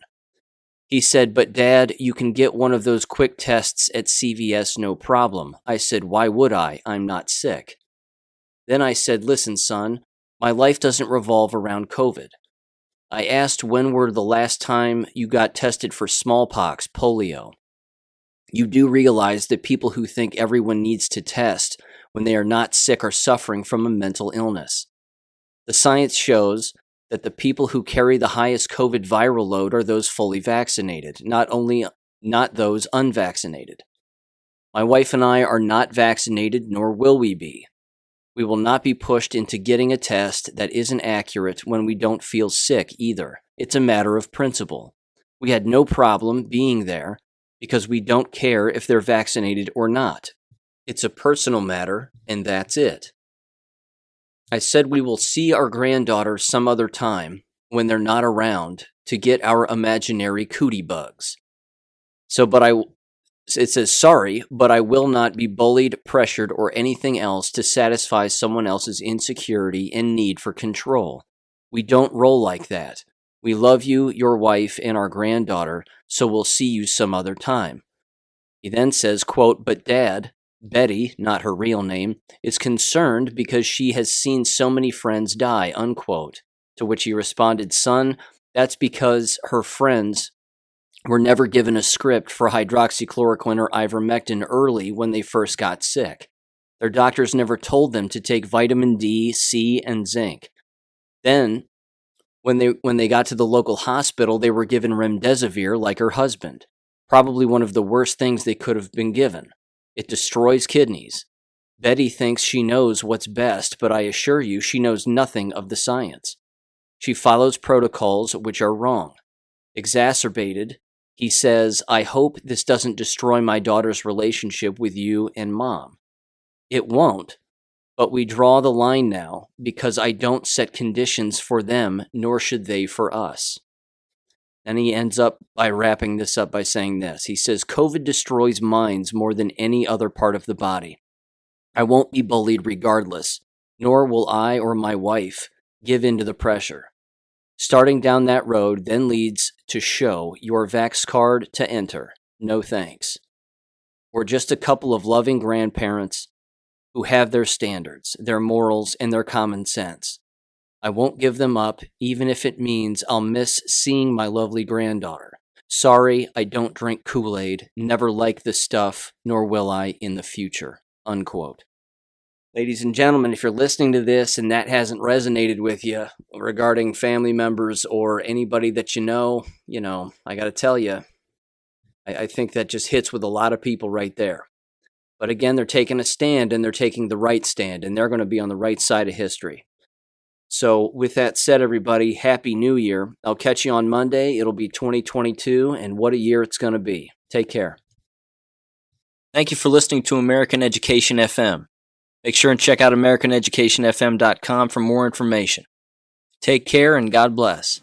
He said, but Dad, you can get one of those quick tests at CVS, no problem. I said, why would I? I'm not sick. Then I said, listen, son, my life doesn't revolve around COVID. I asked when were the last time you got tested for smallpox, polio. You do realize that people who think everyone needs to test when they are not sick are suffering from a mental illness. The science shows that the people who carry the highest COVID viral load are those fully vaccinated, not those unvaccinated. My wife and I are not vaccinated, nor will we be. We will not be pushed into getting a test that isn't accurate when we don't feel sick either. It's a matter of principle. We had no problem being there because we don't care if they're vaccinated or not. It's a personal matter, and that's it. I said we will see our granddaughter some other time when they're not around to get our imaginary cootie bugs. It says, sorry, but I will not be bullied, pressured, or anything else to satisfy someone else's insecurity and need for control. We don't roll like that. We love you, your wife, and our granddaughter, so we'll see you some other time. He then says, quote, but Dad, Betty, not her real name, is concerned because she has seen so many friends die, unquote. To which he responded, son, that's because her friends were never given a script for hydroxychloroquine or ivermectin early when they first got sick. Their doctors never told them to take vitamin D, C, and zinc. Then, when they got to the local hospital, they were given remdesivir like her husband. Probably one of the worst things they could have been given. It destroys kidneys. Betty thinks she knows what's best, but I assure you she knows nothing of the science. She follows protocols which are wrong. Exacerbated, he says, I hope this doesn't destroy my daughter's relationship with you and Mom. It won't, but we draw the line now because I don't set conditions for them, nor should they for us. And he ends up by wrapping this up by saying this. He says, COVID destroys minds more than any other part of the body. I won't be bullied regardless, nor will I or my wife give in to the pressure. Starting down that road then leads to show your Vax card to enter. No thanks. We're just a couple of loving grandparents who have their standards, their morals, and their common sense. I won't give them up, even if it means I'll miss seeing my lovely granddaughter. Sorry, I don't drink Kool-Aid, never like the stuff, nor will I in the future. Unquote. Ladies and gentlemen, if you're listening to this and that hasn't resonated with you regarding family members or anybody that you know, I got to tell you, I think that just hits with a lot of people right there. But again, they're taking a stand, and they're taking the right stand, and they're going to be on the right side of history. So with that said, everybody, Happy New Year. I'll catch you on Monday. It'll be 2022, and what a year it's going to be. Take care. Thank you for listening to American Education FM. Make sure and check out AmericanEducationFM.com for more information. Take care and God bless.